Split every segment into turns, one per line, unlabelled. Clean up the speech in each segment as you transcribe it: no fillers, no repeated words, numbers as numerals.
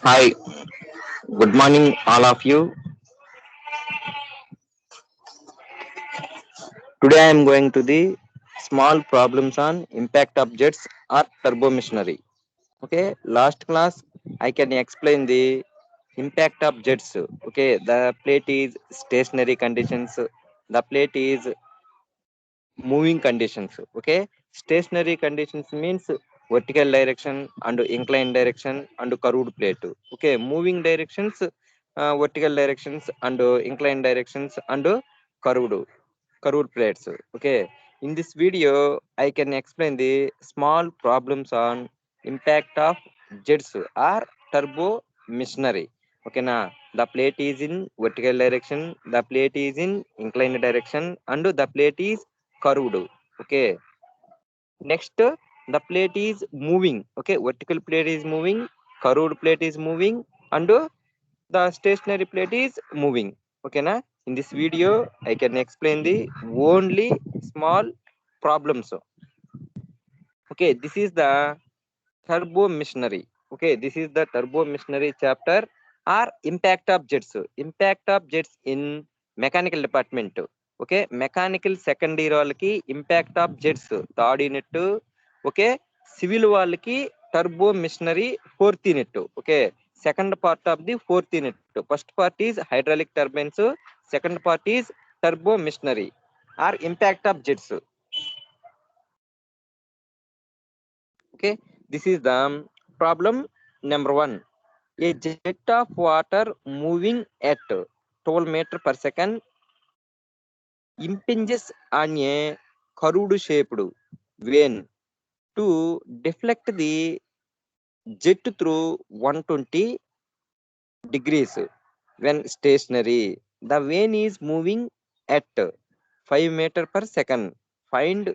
Hi, good morning, all of you. Today I am going to the small problems on impact objects or turbo machinery. Okay, last class I can explain the impact objects. Okay, the plate is stationary conditions, the plate is moving conditions. Okay, stationary conditions means vertical direction and inclined direction and curved plate. Okay, moving directions, vertical directions and inclined directions and curved curved plates. Okay, in this video I can explain the small problems on impact of jets or turbo machinery. Okay, na, the plate is in vertical direction, the plate is in inclined direction and the plate is curved. Okay, next the plate is moving. Okay, vertical plate is moving, curved plate is moving and the stationary plate is moving. Okay, na, in this video I can explain the only small problems. Okay, this is the turbo machinery. Okay, this is the turbo machinery chapter or impact of jets. Impact of jets in mechanical department. Okay, mechanical second year వాళ్ళకి impact of jets third unit. Okay, civil వాళ్ళకి turbo machinery fourth unit. Okay, second part of the fourth unit. First part is hydraulic turbines, second part is turbo machinery or impact of jets. Okay, this is the problem number 1. A jet of water moving at 12 meter per second impinges on a curved shaped vane to deflect the jet through 120 degrees when stationary. The vane is moving at 5 meter per second. Find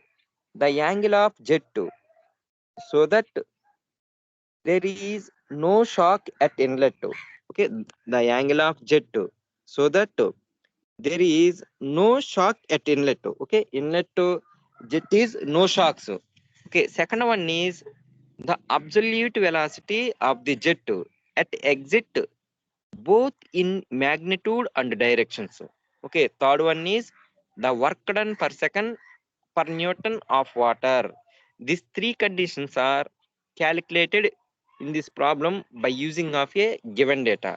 the angle of jet so that there is no shock at inlet. Okay, the angle of jet so that there is no shock at inlet. Okay, inlet jet is no shocks. Okay, second one is the absolute velocity of the jet at exit both in magnitude and directions. Okay, third one is the work done per second per newton of water. These three conditions are calculated in this problem by using of a given data.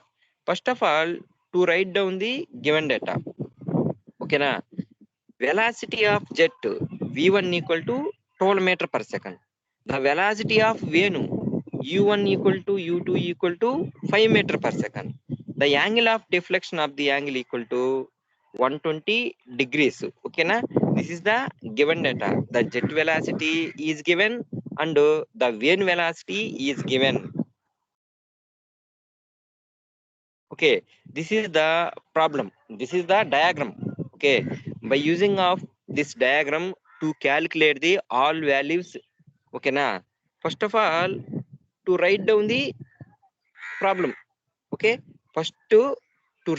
First of all, to write down the given data. Okay, na, velocity of jet v1 equal to 12 meter per second. The velocity of vane u1 equal to u2 equal to 5 meter per second. The angle of deflection of the angle equal to 120 degrees. Okay, na, this is the given data. The jet velocity is given and the vane velocity is given. Okay, this is the problem, this is the diagram. Okay, by using of this diagram to calculate the all values. Okay, na, first of all to write down the problem. Okay, first to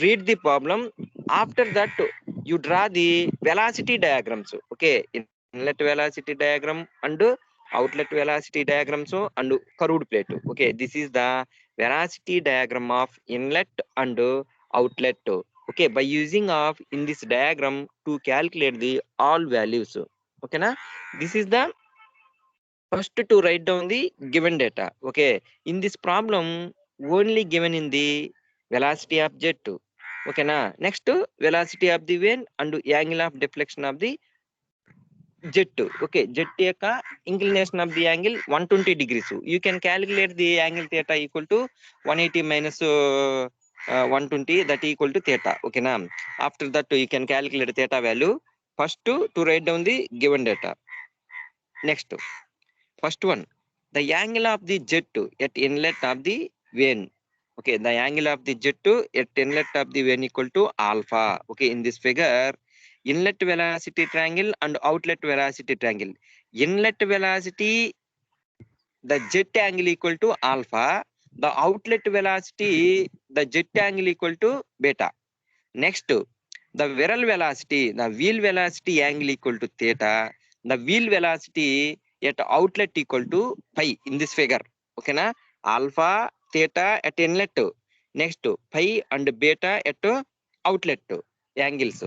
read the problem, after that you draw the velocity diagrams. Okay, inlet velocity diagram and outlet velocity diagrams and curved plate. Okay, this is the velocity diagram of inlet and outlet. Okay, by using of in this diagram to calculate the all values. Okay, na, this is the first to write down the given data. Okay, in this problem only given in the velocity of jet. Okay, na, next velocity of the vane and angle of deflection of the jet. Okay, jet యొక్క inclination of the angle 120 degrees. You can calculate the angle theta equal to 180 minus 120 that equal to theta. Okay na. After that you can calculate theta value. First to write down the given data. Next, first one, the angle of the jet at inlet of the vane. Okay, the angle of the jet at inlet of the vane equal to alpha. Okay, in this figure, inlet velocity triangle and outlet velocity triangle. Inlet velocity, the jet angle equal to alpha. The outlet velocity, the jet angle equal to beta. Next, the viral velocity, the wheel velocity angle equal to theta. The wheel velocity at outlet equal to pi in this figure. Okay na? Alpha, theta at inlet. Next, pi and beta at outlet angles.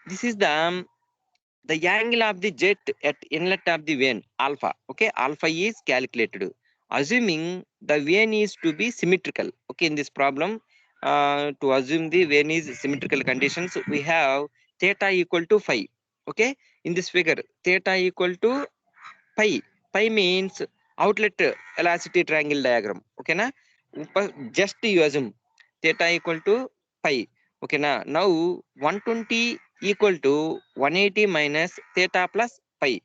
This is the angle of the jet at inlet of the vane, alpha. Okay, alpha is calculated. Assuming the vane is to be symmetrical. Okay, in this problem, to assume the vane is symmetrical conditions, we have theta equal to phi. Okay, in this figure, theta equal to pi. Pi means outlet velocity triangle diagram. Okay, na? Just you assume theta equal to pi. Okay, na? Now 120 equal to 180 minus theta plus pi.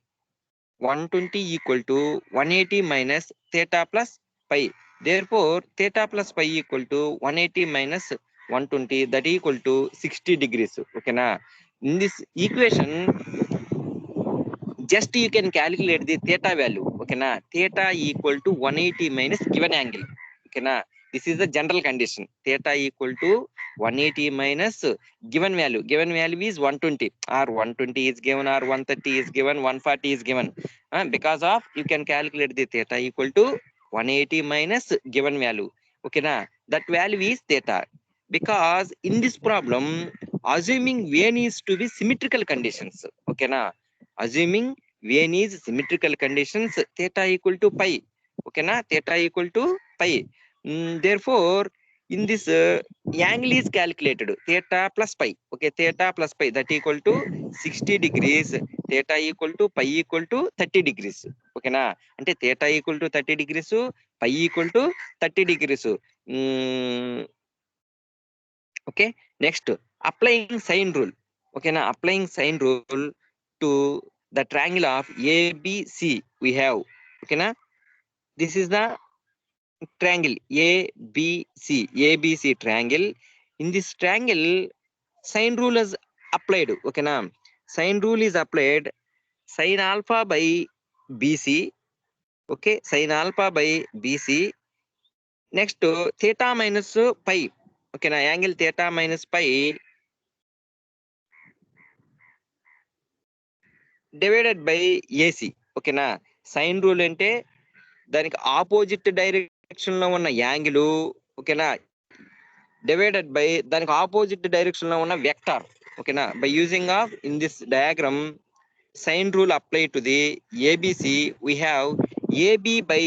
120 equal to 180 minus theta plus pi. Therefore, theta plus pi equal to 180 minus 120, that equal to 60 degrees. Okay, na? In this equation, just you can calculate the theta value. Okay, na? Theta equal to 180 minus given angle. Okay, na? This is the general condition. Theta equal to 180 minus given value. Given value is 120, or 120 is given, or 130 is given, 140 is given. Because of you can calculate the theta equal to 180 minus given value. Okay, na? That value is theta. Because in this problem, assuming vane is to be symmetrical conditions. Okay, na? Assuming vane is symmetrical conditions, theta equal to pi. Okay na? Theta equal to pi. Therefore, in this angle is calculated theta plus pi. Okay, theta plus pi, that equal to 60 degrees. Theta equal to pi equal to 30 degrees. Okay na? Ante theta equal to 30 degrees, pi equal to 30 degrees. Okay, next, applying sine rule. Okay na? Applying sine rule to the triangle of ABC we have. Okay na? This is the triangle ABC triangle. In this triangle, sine rule is applied. Okay na? Sine rule is applied. Sine alpha by BC. Okay, sine alpha by BC. Next, theta minus pi. Okay na? Angle theta minus pi divided by AC. ఓకేనా? Sine rule అంటే దానికి opposite direction లో ఉన్న angle. ఓకేనా? Divided by దానికి opposite direction లో ఉన్న vector. ఓకేనా? By using of in this diagram sine rule apply to the ABC, we have AB by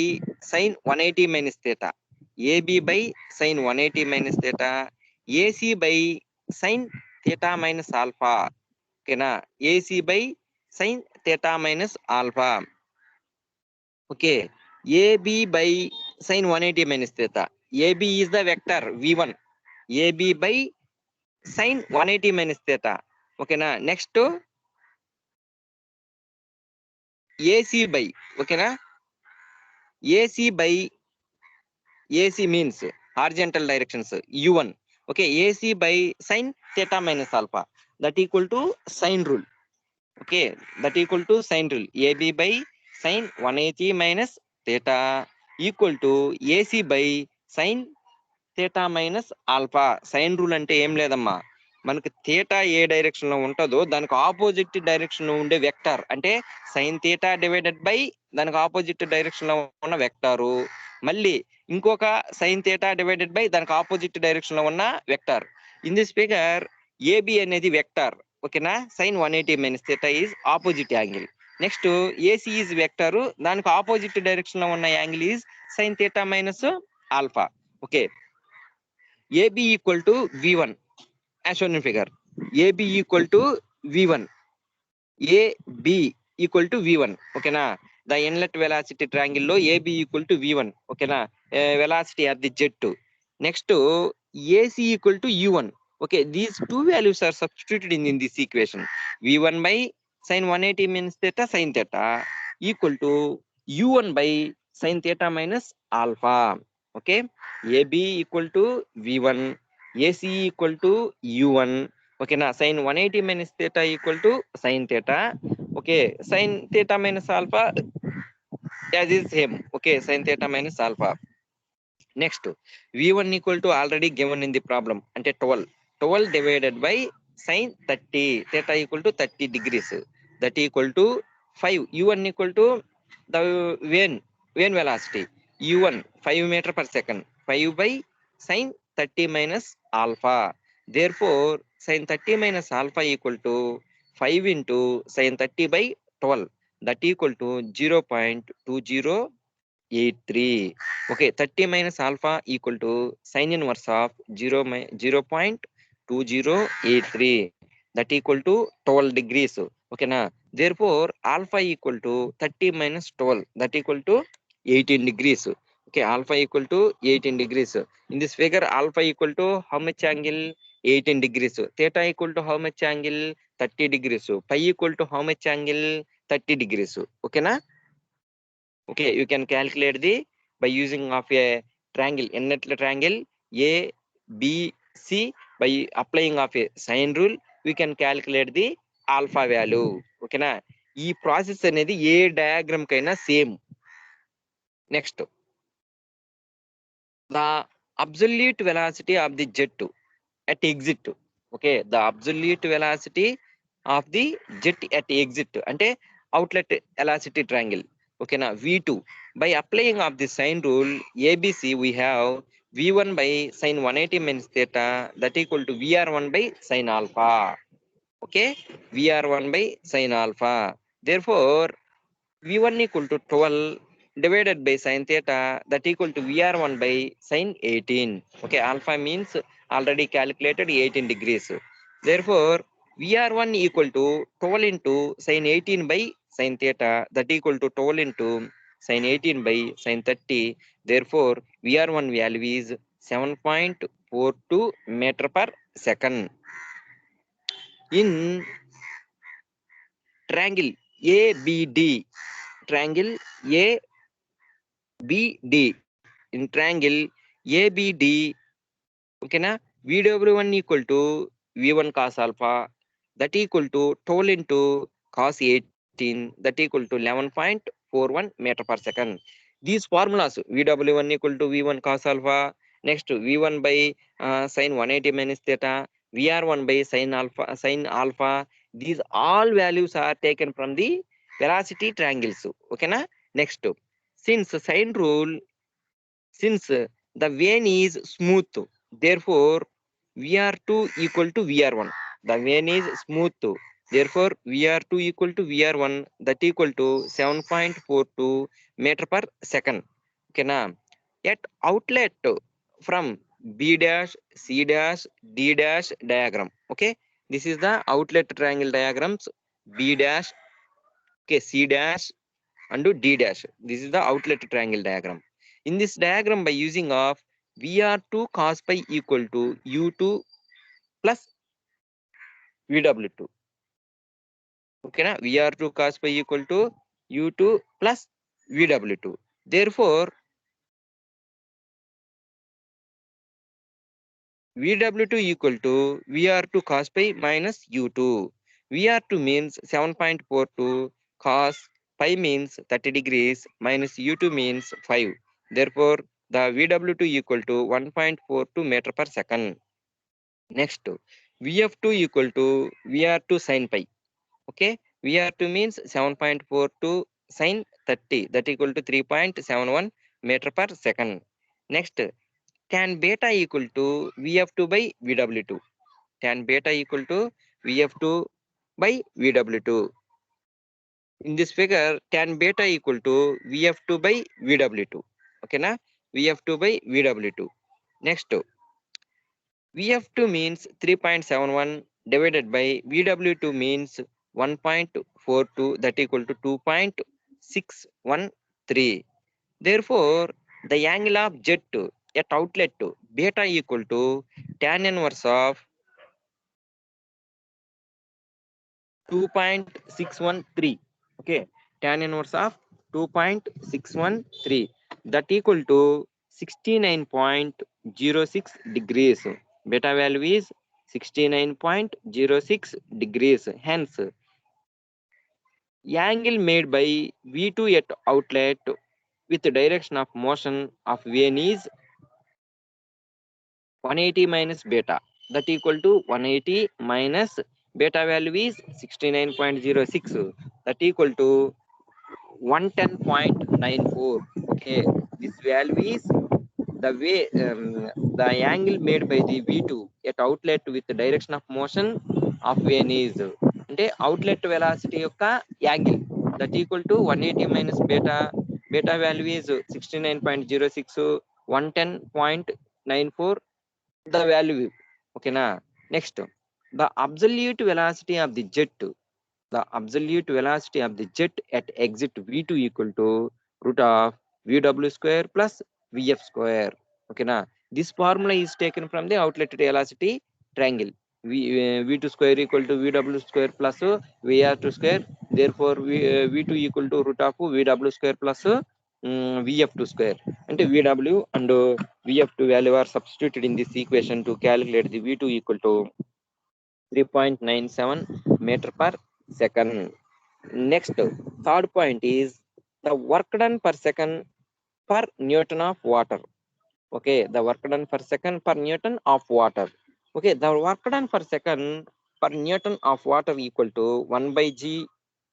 sine 180 minus theta, AB by sine 180 minus theta, AC by sine theta minus alpha. ఓకేనా? AC by sin theta minus alpha. Okay, AB by sin 180 minus theta. AB is the vector V1. AB by sin 180 minus theta. Okay na? Next, AC by. Okay na? AC by, AC means horizontal directions U1. Okay, AC by sin theta minus alpha, that equal to sine rule. Okay, that equal to sine rule. AB by sin 180 minus theta equal to AC by sin theta minus alpha. Sign rule అంటే ఏం లేదమ్మా, మనకి theta ఏ direction లో ఉంటుందో దానికి opposite direction లో ఉండే vector అంటే సైన్ థీటా డివైడెడ్ బై దానికి ఆపోజిట్ డైరెక్షన్ లో ఉన్న వెక్టారు. మళ్ళీ ఇంకొక సైన్ థీటా డివైడెడ్ బై దానికి ఆపోజిట్ డైరెక్షన్ లో ఉన్న vector. In this figure AB అనేది వెక్టార్. ఓకేనా? Sine 180 minus theta is opposite angle. Next, AC is vector, దానికి ఆపోజిట్ డైరెక్షన్ లో ఉన్న angle is sine theta minus alpha. Okay, AB equal to V1 as shown in figure. AB equal to V1. AB equal to V1. ఓకేనా? The inlet velocity triangle లో AB equal to V1. ఓకేనా? Velocity at the jet. Next to AC equal to U1. Okay, these two values are substituted in this equation. V1 by sin 180 means theta sin theta equal to U1 by sin theta minus alpha. Okay, AB equal to V1, AC equal to U1. Okay, now sin 180 minus theta equal to sin theta. Okay, sin theta minus alpha as is same. Okay, sin theta minus alpha. Next, V1 equal to already given in the problem, ante 12. 12 divided by sin 30, theta equal to 30 degrees. That equal to 5. U1 equal to the vane velocity. U1, 5 meter per second. 5 by sin 30 minus alpha. Therefore, sin 30 minus alpha equal to 5 into sin 30 by 12. That equal to 0.2083. Okay, 30 minus alpha equal to sine inverse of 0.2083. That equal to 12 degrees. Okay, na? Therefore, alpha equal to 30 minus 12. That equal to 18 degrees. Okay, alpha equal to 18 degrees. In this figure, alpha equal to how much angle? 18 degrees. Theta equal to how much angle? 30 degrees. Pi equal to how much angle? 30 degrees. Okay, na? Okay, you can calculate the by using of a triangle, inlet triangle A, B, C. By applying of a sine rule, we can calculate the alpha value. Okay, na? ఈ process అనేది ఏ diagram కైనా same. Next, the absolute velocity of the jet at exit. Okay, the absolute velocity of the jet at exit అంటే outlet velocity triangle. Okay, na? V2 by applying of the sine rule ABC, we have V1 by sin 180 minus theta, that equal to VR1 by sin alpha. Okay, VR1 by sin alpha. Therefore, V1 equal to 12 divided by sin theta, that equal to VR1 by sin 18. Okay, alpha means already calculated 18 degrees. Therefore, VR1 equal to 12 into sin 18 by sin theta, that equal to 12 into sin 18 by sin 30. Therefore, VR1 value is 7.42 meter per second. In triangle ABD, triangle ABD, in triangle ABD, okay na? VW1 equal to V1 cos alpha, that equal to 12 into cos 18, that equal to 11.41 meter per second. These formulas, VW1 equal to V1 cos alpha, next V1 by sin 180 minus theta, VR1 by sin alpha, these all values are taken from the velocity triangles. Okay na? Next, since sine rule, since the vane is smooth, therefore VR2 equal to VR1. The vane is smooth, therefore VR2 equal to VR1, that equal to 7.42 meter per second. Okay, na? At outlet from B dash, C dash, D dash diagram. Okay, this is the outlet triangle diagrams. B dash, okay, C dash and D dash. This is the outlet triangle diagram. In this diagram, by using of VR2 cos pi equal to U2 plus VW2. Okay, na? VR2 cos pi equal to U2 plus VW2. Therefore, VW2 equal to VR2 cos pi minus U2. VR2 means 7.42, cos pi means 30 degrees, minus U2 means 5. Therefore, the VW2 equal to 1.42 meter per second. Next, VF2 equal to VR2 sin pi. Okay, VR2 means 7.42 sin 30, that equal to 3.71 meter per second. Next, tan beta equal to VF2 by VW2. Tan beta equal to VF2 by VW2. In this figure, tan beta equal to VF2 by VW2. Okay, na? VF2 by VW2. Next, VF2 means 3.71 divided by VW2 means 1.42, that equal to 2.613. Therefore, the angle of jet at outlet beta equal to tan inverse of 2.613. Okay, tan inverse of 2.613, that equal to 69.06 degrees. Beta value is 69.06 degrees. Hence, angle made by V2 at outlet with the direction of motion of Vn is 180 minus beta, that equal to 180 minus beta value is 69.06, that equal to 110.94. Okay, this value is the way the angle made by the V2 at outlet with the direction of motion of Vn is అంటే outlet velocity యొక్క angle, that equal to 180 minus beta. Beta value is 69.06, 110.94 the value. Okay na. Next, the absolute velocity of the jet, the absolute velocity of the jet at exit V2 equal to root of Vw square plus Vf square. Okay na. This formula is taken from the outlet velocity triangle. V2 square equal to Vw square plus Vr2 square. Therefore, V2 equal to root of Vw square plus Vf2 square. And Vw and Vf2 value are substituted in this equation to calculate the V2 equal to 3.97 meter per second. Next, third point is the work done per second per Newton of water. Okay, the work done per second per Newton of water. Okay, the work done per second per Newton of water equal to 1 by G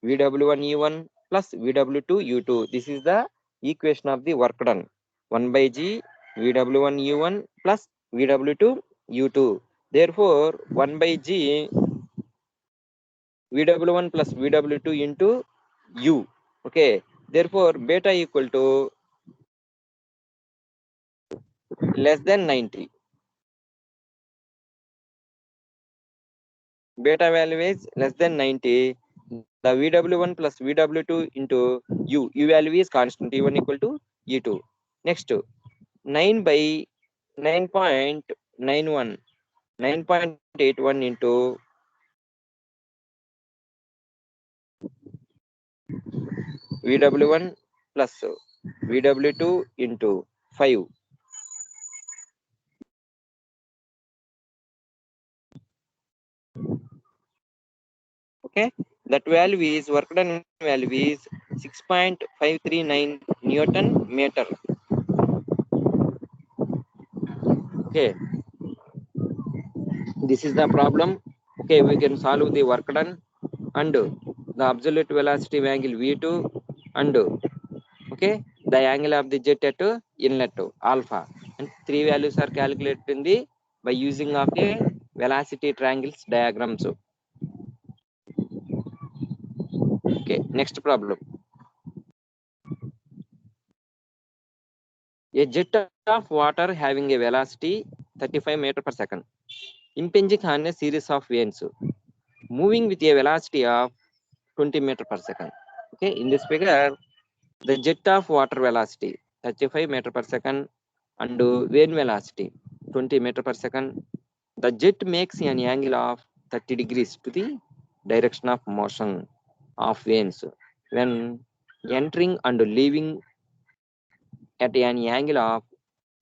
Vw1 U1 plus Vw2 U2. This is the equation of the work done. 1 by G Vw1 U1 plus Vw2 U2. Therefore, 1 by G Vw1 plus Vw2 into U. Okay, therefore beta equal to less than 90. Beta value is less than 90. The Vw1 plus Vw2 into U value is constant. U1 equal to U2. Next, 9 by 9.91, 9.81 into Vw1 plus Vw2 into 5. Okay, that value is work done value is 6.539 Newton meter. Okay, this is the problem. Okay, we can solve the work done and the absolute velocity angle V2 and okay the angle of the jet at inlet alpha, and three values are calculated in the by using of a velocity triangles diagrams. Okay, next problem. A jet of water having a velocity 35 meter per second impinging on a series of vanes moving with a velocity of 20 meter per second. Okay, in this figure, the jet of water velocity 35 meter per second and vane velocity 20 meter per second. The jet makes an angle of 30 degrees to the direction of motion of vanes when entering and leaving at an angle of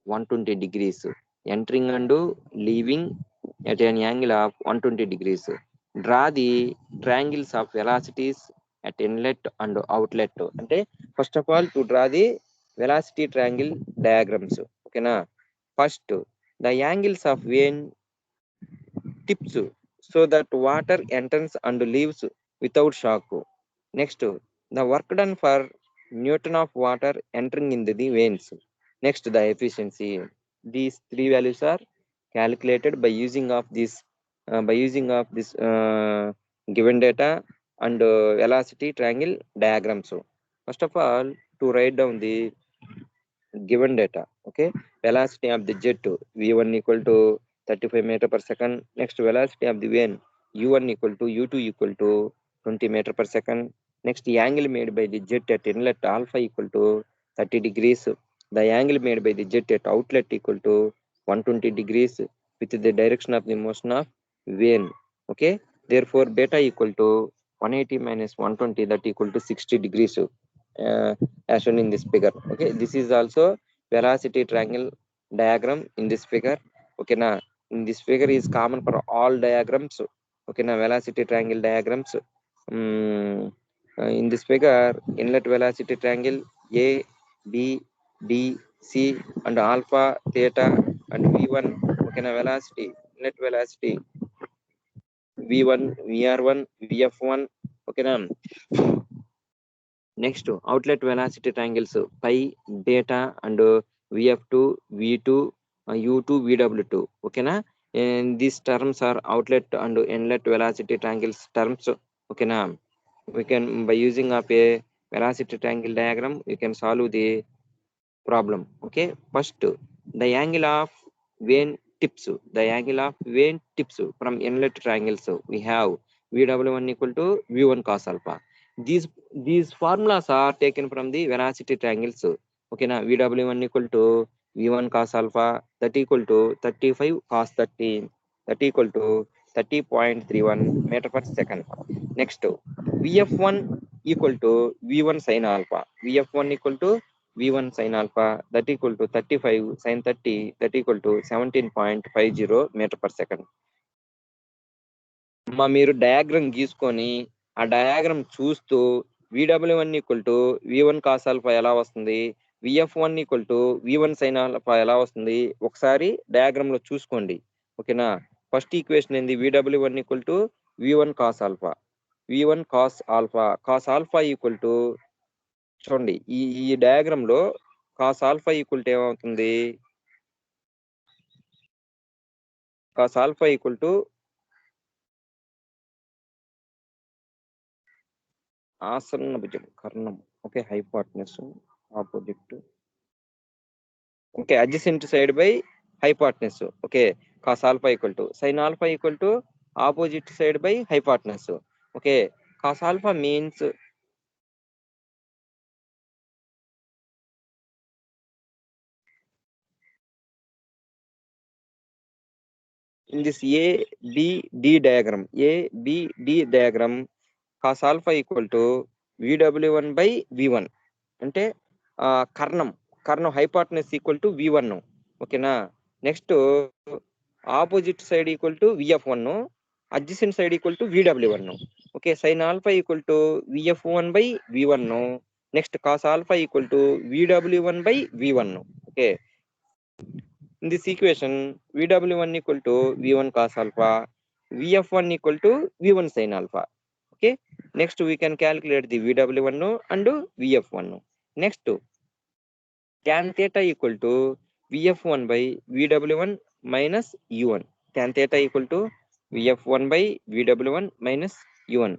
120 degrees. Entering and leaving at an angle of 120 degrees. Draw the triangles of velocities at inlet and outlet. అంటే first of all to draw the velocity triangle diagrams. Okay na. First, the angles of vane tips so that water enters and leaves without shock. Next, the work done for Newton of water entering in the veins. Next, the efficiency. These three values are calculated by using of this given data and velocity triangle diagram. So first of all, to write down the given data. Okay, velocity of the jet v1 equal to 35 meter per second. Next, velocity of the vane u1 equal to u2 equal to 20 meter per second. Next, the angle made by the jet at inlet alpha equal to 30 degrees. The angle made by the jet at outlet equal to 120 degrees with the direction of the motion of vane. Okay, therefore beta equal to 180 minus 120, that equal to 60 degrees, as shown in this figure. Okay, this is also velocity triangle diagram in this figure. Okay, now in this figure is common for all diagrams. Okay, now velocity triangle diagrams. In this figure, inlet velocity triangle A, B, D, C, and alpha, theta, and V1. Okay, now velocity, inlet velocity V1, VR1, VF1. Okay, now next outlet velocity triangles pi, beta, and VF2, V2, U2, VW2. Okay, na? And these terms are outlet and inlet velocity triangles terms. Okay, na? We can, by using of a velocity triangle diagram, we can solve the problem. Okay, first the angle of vane tips. The angle of vane tips from inlet triangles, we have VW1 equal to V1 cos alpha. These formulas are taken from the velocity triangles. Okay, now VW1 equal to V1 cos alpha, that equal to 35 cos 30, that equal to 30.31 meter per second. Next, VF1 equal to V1 sin alpha. VF1 equal to V1 sin alpha, that equal to 35 sin 30, that equal to 17.50 meter per second. మీరు diagram గీసుకొని ఆ diagram చూస్తూ VW1 equal to V1 cos alpha ఎలా వస్తుంది, VF1 equal to V1 sign alpha ఎలా వస్తుంది ఒకసారి diagram లో చూసుకోండి. ఓకేనా, ఫస్ట్ ఈక్వేషన్ ఏంది, VW1 equal to V1 cos alpha. V1 cos alpha, cos alpha equal to, చూడండి ఈ డయాగ్రామ్ లో కాస్ ఆల్ఫా ఈక్వల్ టు ఏమవుతుంది, కాస్ ఆల్ఫా ఈక్వల్ టు ఆసన్న భుజం కర్ణం. Okay, hypotenuse opposite. Okay, adjacent side by hypotenuse. Okay, cos alpha equal to sine alpha equal to opposite side by hypotenuse. Okay, cos alpha means in this ABD diagram, ABD diagram, cos alpha equal to VW1 by V1. అంటే కర్ణం hypotenuse equal to V1. ఓకేనా, next opposite side equal to VF1, adjacent side equal to VW1. Okay, sine alpha equal to VF1 by V1. Next cos alpha equal to VW1 by V1. Okay, in this equation, VW1 equal to V1 cos alpha, VF1 equal to V1 sin alpha. Okay, next we can calculate the VW1 and VF1. Next, tan theta equal to VF1 by VW1 minus U1. Tan theta equal to VF1 by VW1 minus U1.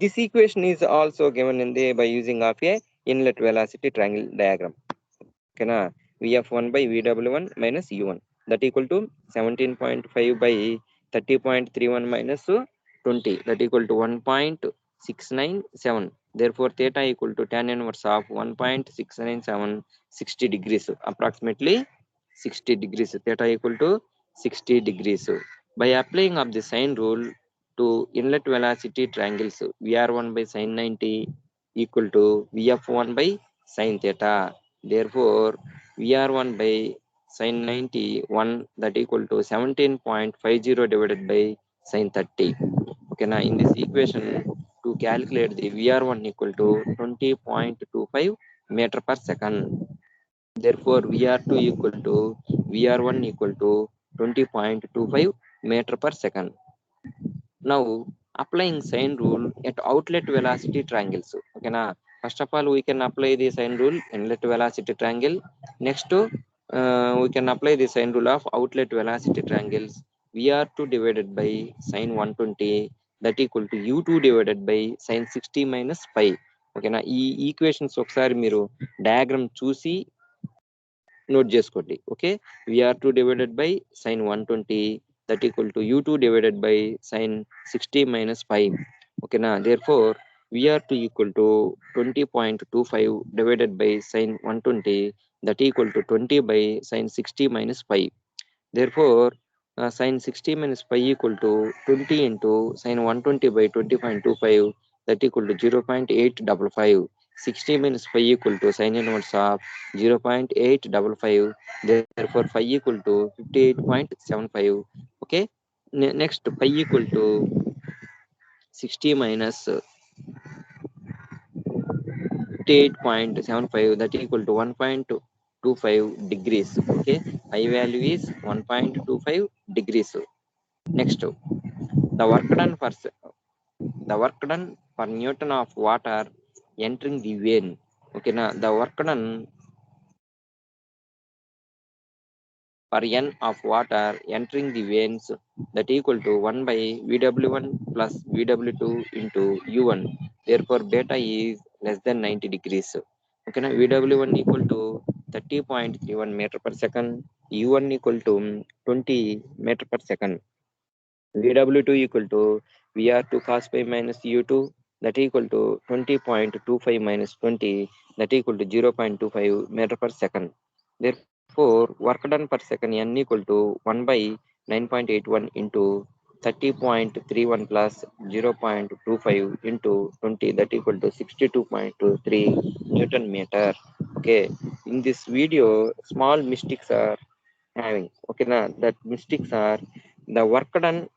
This equation is also given in the by using of a inlet velocity triangle diagram. Okay, na? VF1 by VW1 minus U1, that equal to 17.5 by 30.31 minus 20, that equal to 1.697. Therefore, theta equal to tan inverse of 1.697, 60 degrees, approximately 60 degrees. Theta equal to 60 degrees. By applying of the sine rule to inlet velocity triangles, VR1 by sin 90 equal to VF1 by sin theta. Therefore, VR1 by sin 91, that equal to 17.50 divided by sin 30. Okay, now in this equation, to calculate the VR1 equal to 20.25 meter per second. Therefore, VR2 equal to VR1 equal to 20.25 meter per second. Now, applying sine rule at outlet velocity triangles. Okay, na? First of all, we can apply the sine rule inlet velocity triangle. Next, we can apply the sine rule of outlet velocity triangles. VR2 divided by sine 120, that equal to U2 divided by sine 60 minus pi. Okay, na? ఈ equations ఒకసారి మీరు diagram చూసి note చేసుకోండి. Okay, VR2 divided by sine 120, that equal to U2 divided by sine 60 minus 5. Okay, na? Therefore, VR2 equal to 20.25 divided by sine 120, that equal to 20 by sine 60 minus 5. Therefore, sin 60 minus pi equal to 20 into sin 120 by 20.25, that equal to 0.855. 60 minus pi equal to sin inverse of 0.855. Therefore, phi equal to 58.75. Okay. Next, pi equal to 60 minus 58.75, that equal to 1.25 degrees. Okay, I value is 1.25 degrees. Next, the work done for Newton of water entering the vein. Okay, now the work done per n of water entering the veins, that equal to 1 by VW1 plus VW2 into U1. Therefore, beta is less than 90 degrees. Okay, now VW1 equal to 30.31 meter per second, U1 equal to 20 meter per second. VW2 equal to VR2 cos pi minus U2, that equal to 20.25 minus 20, that equal to 0.25 meter per second. Therefore, work done per second n equal to 1 by 9.81 into 30.31 plus 0.25 into 20, that equal to 62.23 Newton meter. Okay, in this video, small mistakes are having. Okay, now that mistakes are the work done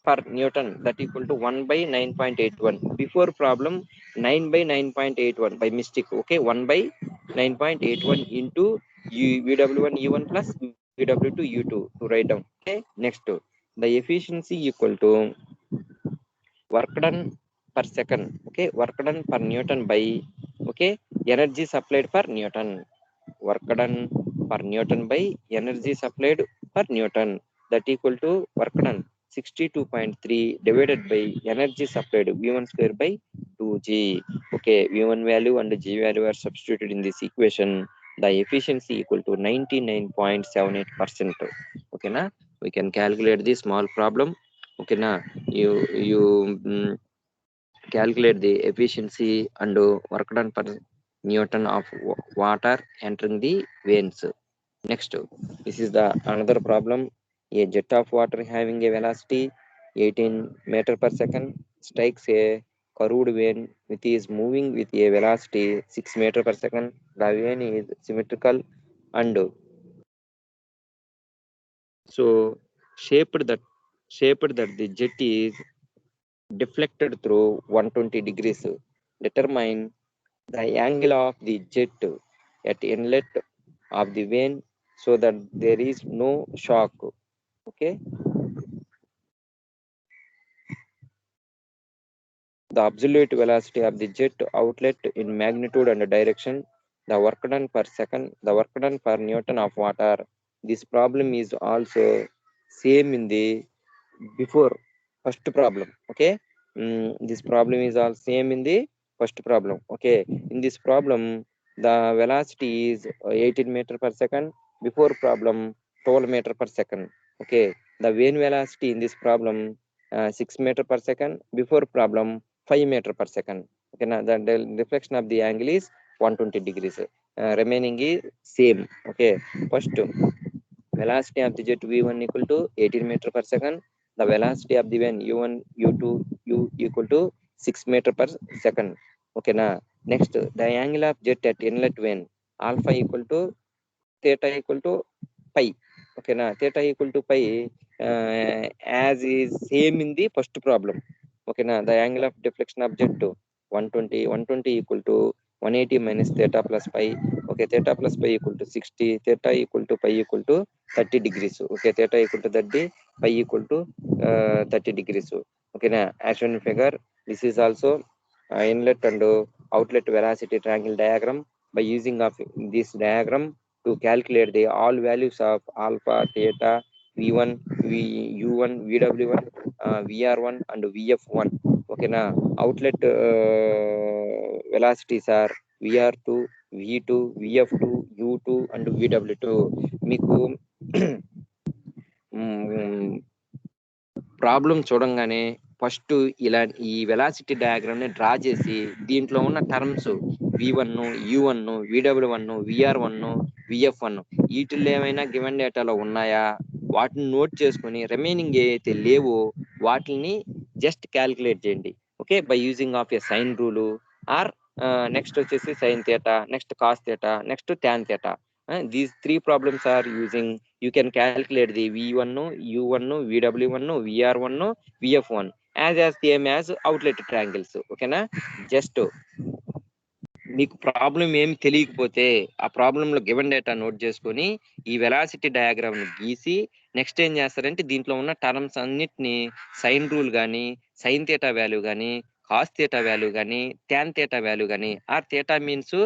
per Newton, that equal to 1 by 9.81. Before problem 9 by 9.81 by mistake. Okay, 1 by 9.81 into VW1 U1 plus VW2 U2 to write down. Okay, next, the efficiency equal to work done per second. Okay, work done per Newton by, okay, energy supplied per Newton. Work done per Newton by energy supplied per Newton, that equal to work done 62.3 divided by energy supplied V1 square by 2G. Okay, V1 value and G value are substituted in this equation. The efficiency equal to 99.78%. Okay, na? We can calculate this small problem. Okay, na? You calculate the efficiency and work done per Newton of water entering the veins. Next, this is the another problem. A jet of water having a velocity 18 meter per second strikes a curved vein which is moving with a velocity 6 meter per second. The vein is symmetrical and so shaped that the jet is deflected through 120 degrees. Determine the angle of the jet at inlet of the vein so that there is no shock. Okay, the absolute velocity of the jet outlet in magnitude and direction, the work done per second, the work done per Newton of water. This problem is also same in the before first problem. Okay, this problem is all same in the first problem. Okay, in this problem the velocity is 18 meter per second, before problem 12 meter per second. Okay, the vein velocity in this problem 6 meter per second, before problem 5 meter per second. Okay, now the reflection of the angle is 120 degrees. Remaining is same. Okay, first velocity of the jet v1 equal to 18 meter per second. The velocity of the vein u1 u2 u equal to 6 meter per second. Okay, now next, the angle of jet at inlet vein alpha equal to theta equal to pi. Okay, now theta equal to pi as is same in the first problem. Okay, now the angle of deflection of jet to 120 equal to 180 minus theta plus pi. Okay, theta plus pi equal to 60, theta equal to pi equal to 30 degrees. Okay, theta equal to 30, pi equal to 30 degrees. Okay, now as shown in figure, this is also inlet and outlet velocity triangle diagram. By using of this diagram to calculate the all values of alpha, theta, v1, u1, vw1, vr1 and vf1. Okay, now outlet velocities are vr2, v2, vf2, u2 and vw2. మీకు problem చూడంగానే first ఇలా ఈ velocity diagram ని draw చేసి దీంట్లో ఉన్న terms v1 u1 vw1 vr1 vf1 వీటిల్లో ఏమైనా గివెన్ డేటాలో ఉన్నాయా వాటిని నోట్ చేసుకొని రిమైనింగ్ ఏవైతే లేవో వాటిని జస్ట్ క్యాలిక్యులేట్ చేయండి okay by using of a sine rule or next వచ్చేసి sine theta next cos theta next tan theta these three problems are using you can calculate the v1 u1 vw1 vr1 vf1 as same as outlet triangles ఓకేనా just మీకు problem ఏమి తెలియకపోతే ఆ problem లో given data note చేసుకొని ఈ velocity diagram ని గీసి నెక్స్ట్ ఏం చేస్తారంటే దీంట్లో ఉన్న టర్మ్స్ అన్నిటిని సైన్ రూల్ కానీ సైన్ థీటా వాల్యూ కానీ కాస్ థీటా వాల్యూ కానీ ట్యాన్ థీటా వాల్యూ కానీ or theta means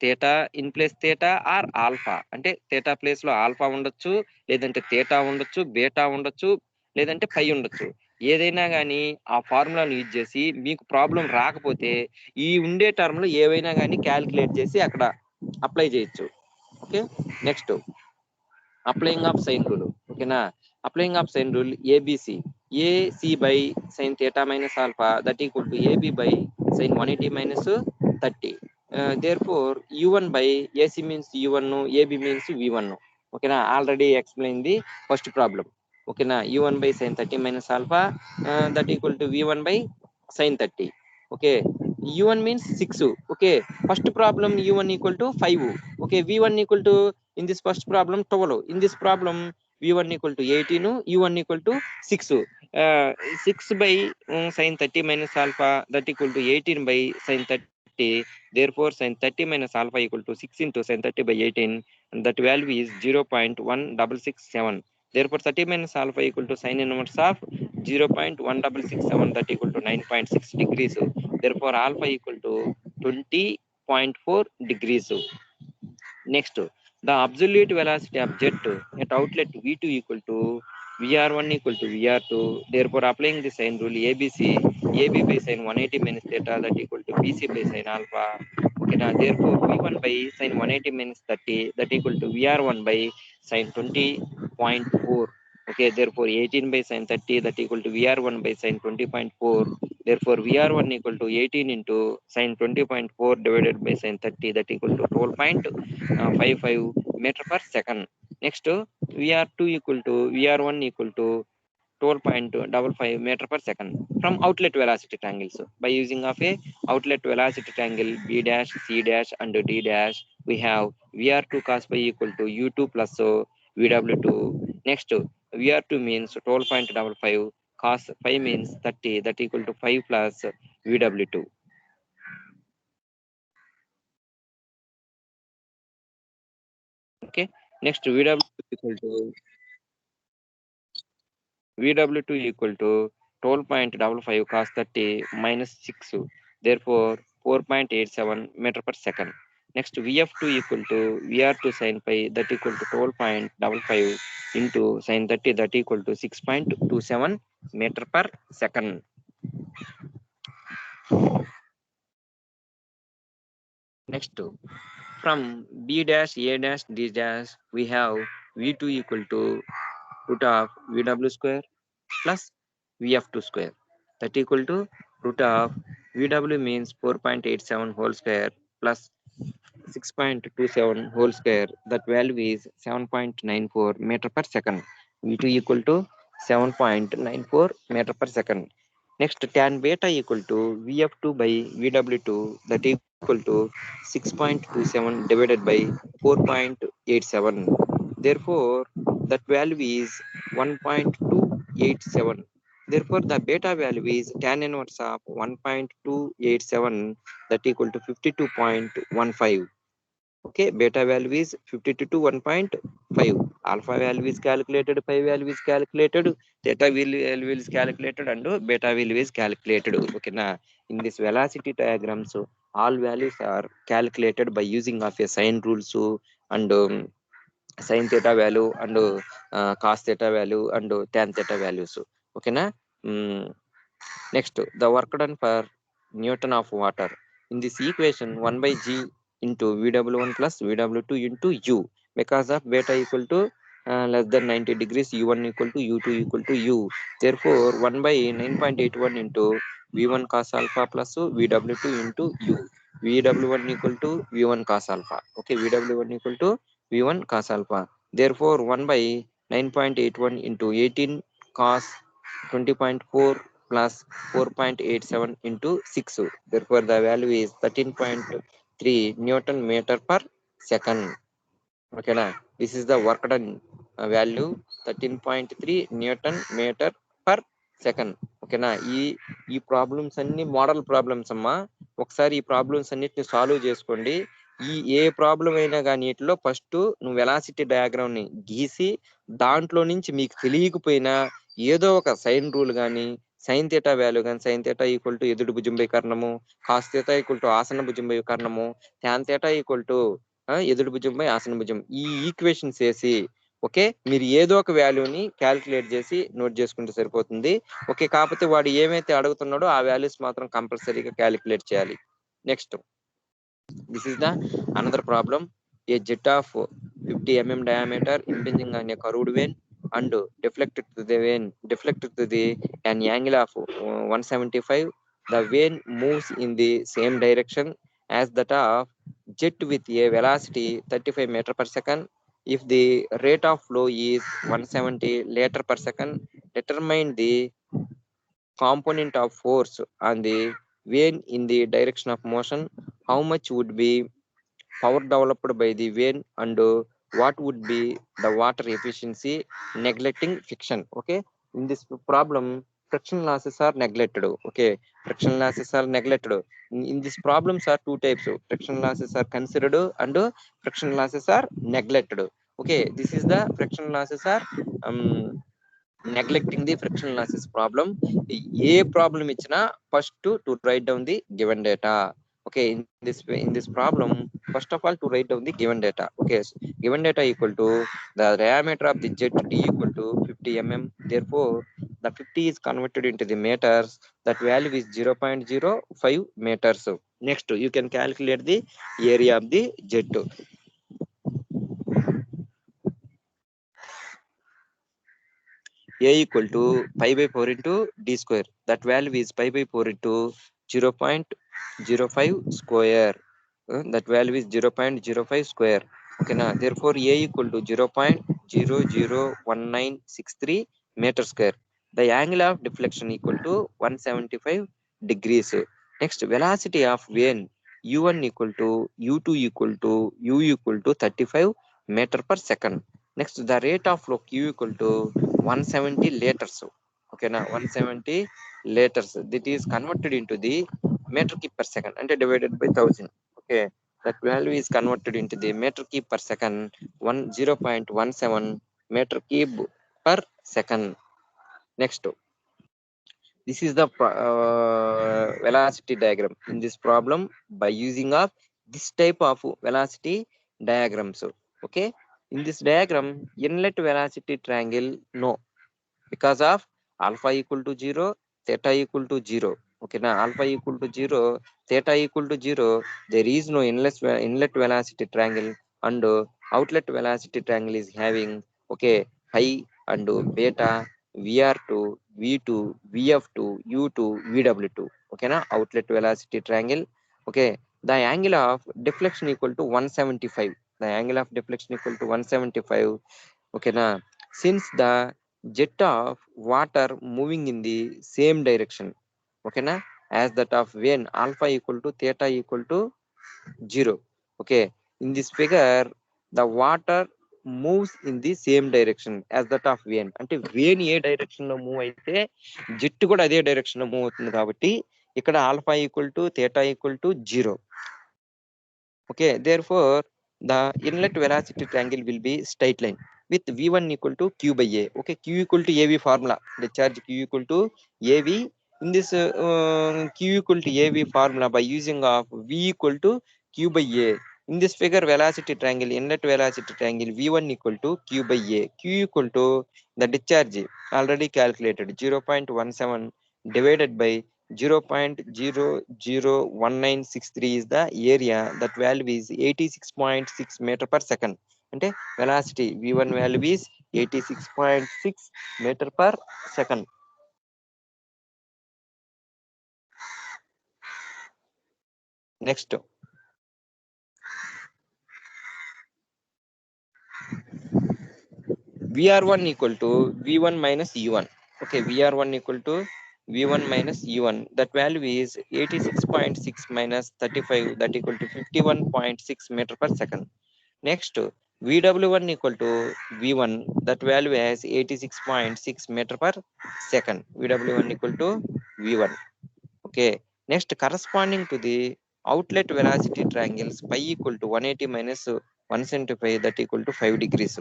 theta in place theta or alpha అంటే థీటా ప్లేస్ లో ఆల్ఫా ఉండొచ్చు లేదంటే థీటా ఉండొచ్చు బీటా ఉండొచ్చు లేదంటే పై ఉండొచ్చు ఏదైనా కానీ ఆ ఫార్ములాను యూజ్ చేసి మీకు ప్రాబ్లం రాకపోతే ఈ ఉండే టర్మ్ లో ఏవైనా కానీ క్యాలిక్యులేట్ చేసి అక్కడ అప్లై చేయొచ్చు okay next applying of sine rule ఓకేనా applying of sine rule ABC AC by sine theta minus alpha that equal to AB by sine 180 మైనస్ 30 therefore u1 by ac means u1 ab means v1 ఓకేనా already explain the first problem ఓకేనా u1 by sin 30 minus alpha that equal to v1 by sin 30 okay u1 means 6 okay first problem u1 equal to 5 okay v1 equal to in this first problem 12 in this problem v1 equal to 18 u1 equal to 6 6 by sin 30 minus alpha that equal to 18 by sin 30 therefore sin 30 minus alpha equal to 6 into sin 30 by 18 and that value is 0.1667 therefore 30 minus alpha equal to sin inverse of 0.1667 that equal to 9.6 degrees therefore alpha equal to 20.4 degrees next the absolute velocity of jet at outlet v2 equal to vr1 equal to vr2 therefore applying the sine rule abc ab by sin 180 minus theta that equal to bc by sin alpha okay now therefore v1 by sin 180 minus 30 that equal to vr1 by sin 20.4 okay therefore 18 by sin 30 that equal to vr1 by sin 20.4 therefore vr1 equal to 18 into sin 20.4 divided by sin 30 that equal to 12.55 meter per second next vr2 equal to vr1 equal to 12.55 meter per second from outlet velocity triangles by using of a outlet velocity triangle b dash c dash and d dash we have vr2 cos phi equal to u2 plus vw2 next vr2 means 12.55 cos phi means 30 that equal to 5 plus vw2 okay next vw2 equal to 12.55 cos 30 minus 6 therefore 4.87 meter per second next vf2 equal to vr2 sin pi that equal to 12.55 into sin 30 that equal to 6.27 meter per second next from b dash a dash d dash we have v2 equal to root of vw square plus vf2 square that equal to root of vw means 4.87 whole square plus 6.27 whole square that value is 7.94 meter per second v2 equal to 7.94 meter per second next tan beta equal to vf2 by vw2 that equal to 6.27 divided by 4.87 therefore that value is 1.287 therefore the beta value is tan inverse of 1.287 that equal to 52.15 okay beta value is 52 to 1.5 alpha value is calculated pi value is calculated theta value is calculated and beta value is calculated okay na in this velocity diagrams all values are calculated by using of a sine rules and sin theta value and cos theta value and tan theta values okay na next the work done for newton of water in this equation 1 by g into vw1 plus vw2 into u because of beta equal to less than 90 degrees u1 equal to u2 equal to u therefore 1 by 9.81 into v1 cos alpha plus vw2 into u VW1 equal to V1 cos alpha. Okay, VW1 equal to V1 cos alpha. Therefore, 1 by 9.81 into 18 cos 20.4 plus 4.87 into 6. Therefore, the value is 13.3 Newton meter per second. Okay, na? This is the work done value 13.3 Newton meter per second. ఓకేనా? ఈ problems అన్ని model problems అమ్మా. ఒకసారి ఈ problems అన్నిటిని solve చేసుకోండి. ఏ problem అయినా కానీ వీటిలో ఫస్ట్ నువ్వు వెలాసిటీ డయాగ్రామ్ ని గీసి దాంట్లో నుంచి మీకు తెలియకపోయినా ఏదో ఒక సైన్ రూల్ కానీ సైన్ థీటా వాల్యూ కానీ సైన్ థీటా ఈక్వల్ టు ఎదుటి భుజం బై కర్ణము, కాస్ థీటా ఈక్వల్ టు ఆసన భుజం బై కర్ణము, ట్యాన్ థీటా ఈక్వల్ టు ఎదుటి భుజం బై ఆసన భుజం, ఈ ఈక్వేషన్స్ వేసి ఓకే మీరు ఏదో ఒక వాల్యూని క్యాల్కులేట్ చేసి నోట్ చేసుకుంటే సరిపోతుంది. ఓకే, కాకపోతే వాడు ఏమైతే అడుగుతున్నాడో ఆ వాల్యూస్ మాత్రం కంపల్సరీగా క్యాలిక్యులేట్ చేయాలి. Next, this is the another problem. A jet of 50 mm diameter impinging on a curved vein and deflected to the vein, deflected to the an angle of 175. The vein moves in the same direction as that of jet with a velocity 35 meter per second. If the rate of flow is 170 liter per second, determine the component of force on the vein in the direction of motion. How much would be power developed by the vein and what would be the water efficiency neglecting friction? Okay, in this problem friction losses are neglected. Okay, friction losses are neglected. In these problems are two types: friction losses are considered and friction losses are neglected. Okay, this is the friction losses are um, neglecting the friction losses problem. ఏ problem ఇచ్చినా first to write down the given data. okay, in this problem first of all to write down the given data. Okay, given data equal to the diameter of the jet d equal to 50 mm. Therefore, the 50 is converted into the meters. That value is 0.05 meters. Next, you can calculate the area of the jet. A equal to pi by 4 into d square. That value is pi by 4 into 0.05 square. That value is 0.05 square. Okay, na? Therefore, A equal to 0.001963 meter square. The angle of deflection equal to 175 degrees. Next, velocity of vane u1 equal to u2 equal to u equal to 35 meter per second. Next, the rate of flow q equal to 170 liters. Okay, na? 170 liters. That is converted into the meter cube per second and divided by 1000. Okay, that value is converted into the meter cube per second, 0.17 meter cube per second. Next, this is the velocity diagram in this problem by using of this type of velocity diagrams. Okay, in this diagram inlet velocity triangle no, because of alpha equal to 0, theta equal to 0. Okay, now alpha equal to 0, theta equal to 0, there is no inlet velocity triangle and outlet velocity triangle is having okay high and beta vr2 v2 vf2 u2 vw2. Okay, now outlet velocity triangle. Okay, the angle of deflection equal to 175. The angle of deflection equal to 175. Okay, now since the jet of water moving in the same direction, okay na, as that of when alpha equal to theta equal to 0. Okay, in this figure the water moves in the same direction as that of vein. అంటే vein ఏ direction లో move అయితే jet కూడా అదే direction లో move అవుతుంది కాబట్టి ఇక్కడ alpha equal to theta equal to 0. Okay, therefore the inlet velocity triangle will be straight line with v1 equal to q by a. Okay, q equal to av formula, the charge q equal to av. In this q equal to av formula by using of v equal to q by a, in this figure velocity triangle inlet velocity triangle v1 equal to q by a, q equal to the discharge already calculated 0.17 divided by 0.001963 is the area. That value is 86.6 meter per second. అంటే velocity v1 value is 86.6 meter per second. Next, VR1 equal to V1 minus U1. Okay, VR1 equal to V1 minus U1. That value is 86.6 minus 35, that equal to 51.6 meter per second. Next, VW1 equal to V1. That value is 86.6 meter per second. VW1 equal to V1. Okay. Next, corresponding to the outlet velocity triangles, pi equal to 180 minus 175, that equal to 5 degrees.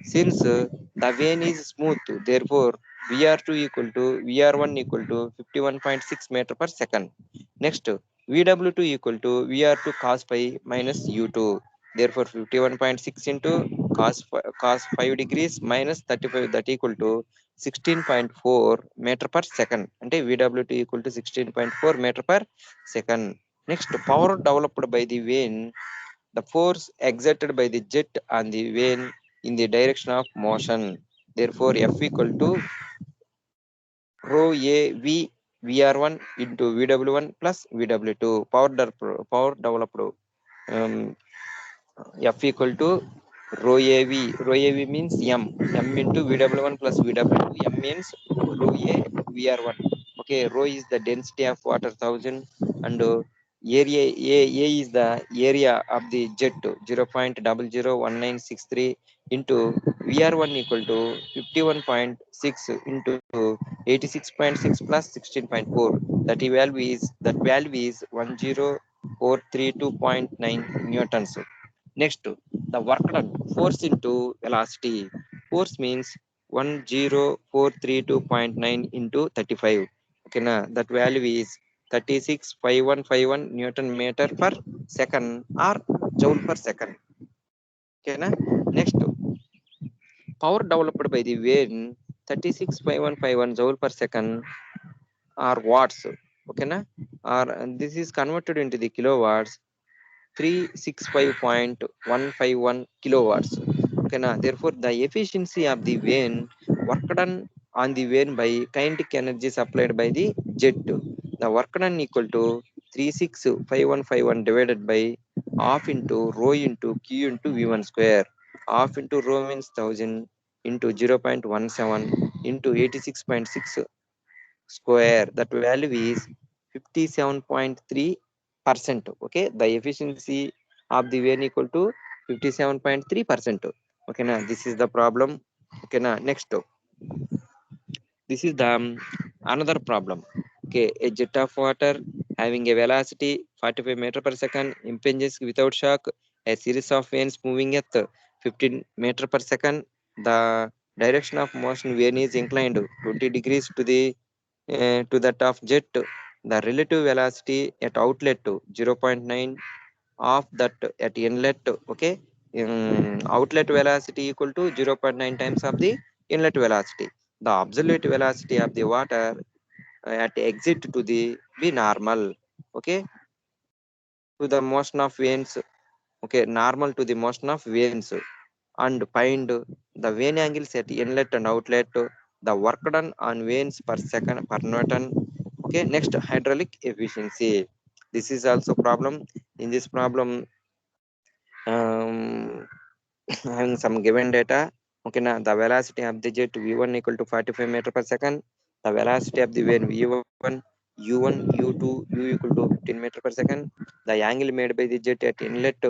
Since the vane is smooth, therefore VR2 equal to VR1 equal to 51.6 meter per second. Next, VW2 equal to VR2 cos pi minus U2. Therefore, 51.6 into cos 5 degrees minus 35, that equal to 16.4 meter per second. అంటే VW2 equal to 16.4 meter per second. Next, power developed by the vane, the force exerted by the jet on the vane in the direction of motion. Therefore, F equal to rho A V VR1 into VW1 plus VW2. Power developed. Um, F equal to rho AV. Rho AV means M. M into VW1 plus VW2. M means rho A VR1. Okay, rho is the density of water 1000, and area A is the area of the jet 0.001963 into VR1 equal to 51.6 into 86.6 plus 16.4. That value is 10432.9 newtons. Next, the work done, force into velocity. Force means 10432.9 into 35. Okay, na? That value is 365151 Newton meter per second or joule per second. Okay, na? Next, power developed by the vane 365151 joule per second or watts. Okay, na? Or this is converted into the kilowatts. 365.151 kilowatts. Okay, na? Therefore, the efficiency of the vane, work done on the vane by kinetic energy supplied by the jet. The work done equal to 365151 divided by half into rho into q into v1 square. Half into rho means 1000 into 0.17 into 86.6 square. That value is 57.3%. Okay, the efficiency of the vane equal to 57.3%. Okay, now this is the problem. Okay, now next, this is the another problem. Okay, a jet of water having a velocity 45 meter per second impinges without shock a series of vanes moving at 15 meter per second. The direction of motion vane is inclined 20 degrees to that of jet. The relative velocity at outlet 0.9 of that at inlet. Okay, outlet velocity equal to 0.9 times of the inlet velocity. The absolute velocity of the water at exit to the be normal. Okay, to the motion of vanes. Okay, normal to the motion of vanes, and find the vane angles at inlet and outlet, the work done on vanes per second per Newton. Okay, next, hydraulic efficiency. This is also problem. In this problem, um, having some given data. Okay, now the velocity of the jet v1 equal to 45 meter per second. The velocity of the vane v1, u1, u2, u equal to 15 meter per second. The angle made by the jet at inlet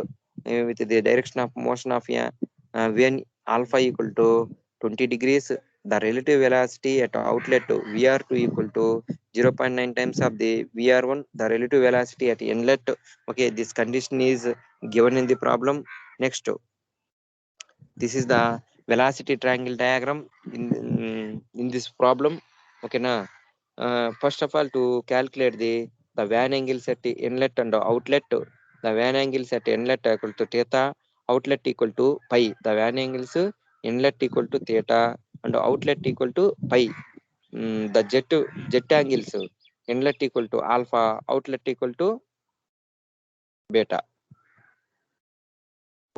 with the direction of motion of vane alpha equal to 20 degrees. The relative velocity at outlet vr2 equal to 0.9 times of the vr1. The relative velocity at inlet. Okay, this condition is given in the problem. Next, this is the velocity triangle diagram in this problem. Okay, na? First of all, to calculate the van angles at the inlet and outlet, the van angles at inlet equal to theta, outlet equal to pi. The van angles inlet equal to theta and outlet equal to pi. The jet angles inlet equal to alpha, outlet equal to beta.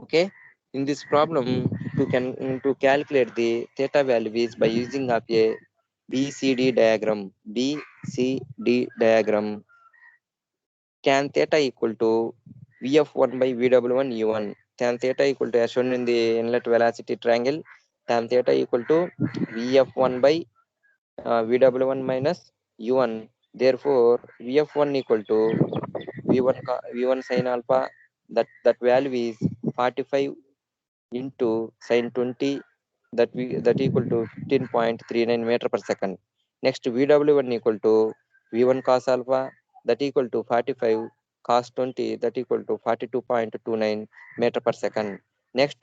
Okay, in this problem, to calculate the theta values by using of a bcd diagram. tan theta equal to vf1 by vw1 u1. Tan theta equal to, as shown in the inlet velocity triangle, tan theta equal to vf1 by vw1 minus u1. Therefore vf1 equal to v1 sin alpha, that value is 45 into sin 20, that equal to 15.39 meter per second. Next vw1 equal to v1 cos alpha, that equal to 45 cos 20, that equal to 42.29 meter per second. Next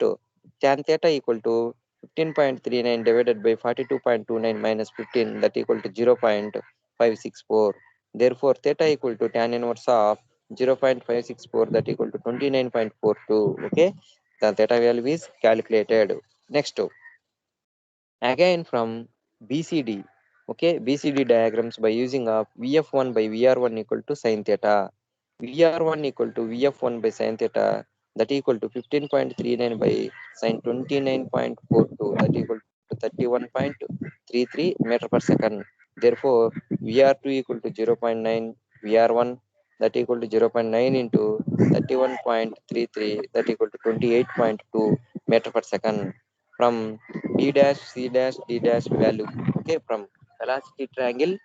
tan theta equal to 15.39 divided by 42.29 minus 15, that equal to 0.564. Therefore theta equal to tan inverse of 0.564, that equal to 29.42. Okay, the theta value is calculated. Next, again from BCD, okay, BCD diagrams by using of VF1 by VR1 equal to sin theta. VR1 equal to VF1 by sin theta, that equal to 15.39 by sin 29.42, that equal to 31.33 meter per second. Therefore VR2 equal to 0.9 VR1, that equal to 0.9 into 31.33, that equal to 28.2 meter per second. From B dash, C dash, D dash value. Okay, from velocity triangle,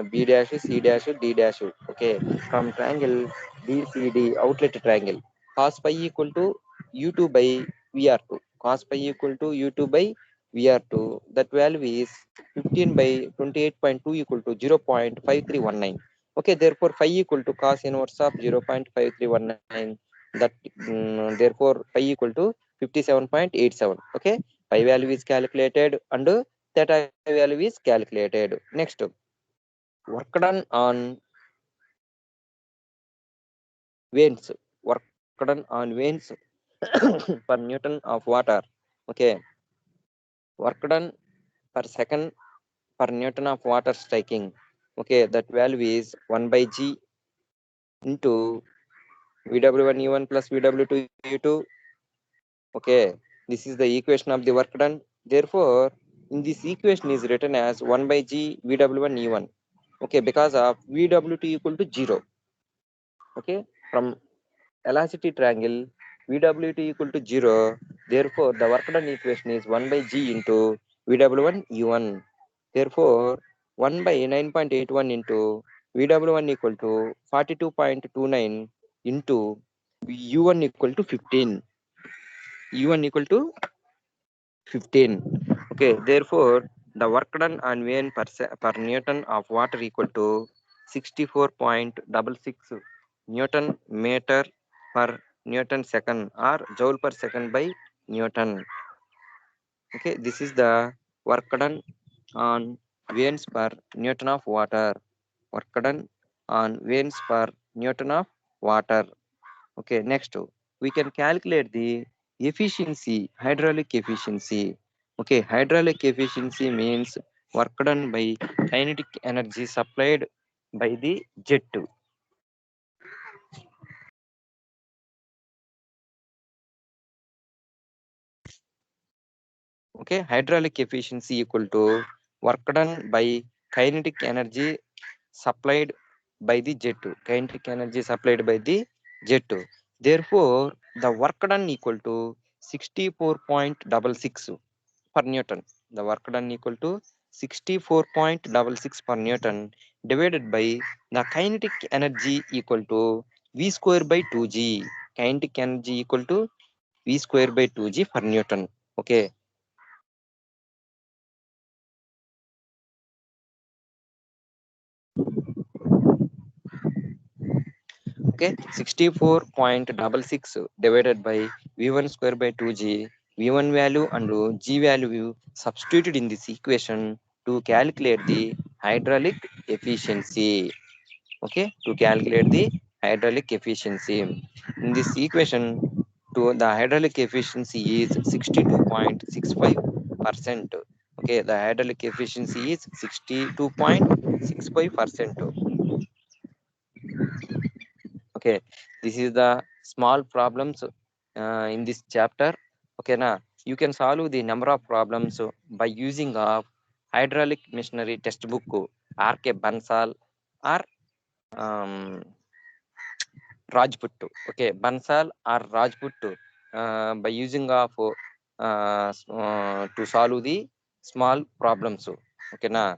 B dash, C dash, D dash. Okay, from triangle BCD outlet triangle, cos pi equal to U2 by VR2. Cos pi equal to U2 by VR2. That value is 15 by 28.2 equal to 0.5319. Okay, therefore phi equal to cos inverse of 0.5319. That therefore phi equal to 57.87. Okay, pi value is calculated and theta value is calculated. Next, work done on veins. Work done on veins per Newton of water. Okay, work done per second per Newton of water striking. Okay, that value is 1 by G into VW1 U1 plus VW2 U2. Okay, this is the equation of the work done. Therefore, in this equation is written as 1 by G VW1 E1. Okay, because of VW2 equal to 0. Okay, from velocity triangle VW2 equal to 0. Therefore, the work done equation is 1 by G into VW1 U1. Therefore, 1 by 9.81 into VW1 equal to 42.29 into U1 equal to 15. U1 equal to 15. Okay, therefore the work done on Vn per Newton of water equal to 64.66 Newton meter per Newton second or joule per second by Newton. Okay, this is the work done on Vn per Newton of water. Work done on Vn per Newton of water. Okay, next we can calculate the efficiency, hydraulic efficiency. Okay, hydraulic efficiency means work done by kinetic energy supplied by the jet. Okay, hydraulic efficiency equal to work done by kinetic energy supplied by the jet. Kinetic energy supplied by the jet. Therefore, the work done equal to 64.66 per Newton. The work done equal to 64.66 per Newton divided by the kinetic energy equal to V square by 2G. Kinetic energy equal to V square by 2G per Newton. Okay. Okay, 64.66 divided by V1 square by 2G. V1 value and G value substituted in this equation to calculate the hydraulic efficiency. Okay, to calculate the hydraulic efficiency. In this equation, to the hydraulic efficiency is 62.65%. Okay, the hydraulic efficiency is 62.65%. Okay, this is the small problems in this chapter. Okay, now you can solve the number of problems by using of hydraulic machinery textbook RK Bansal or um, Rajput. Okay, Bansal or Rajput by using of to solve the small problems. Okay, na.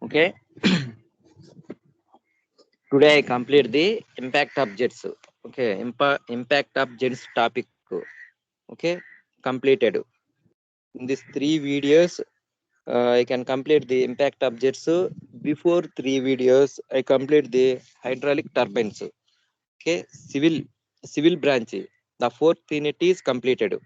Okay. Today I complete the impact objects. Okay, impact objects topic. Okay, completed. In these 3 videos, I can complete the impact objects. Before 3 videos, I complete the hydraulic turbines. Okay, civil branch. The fourth unit is completed.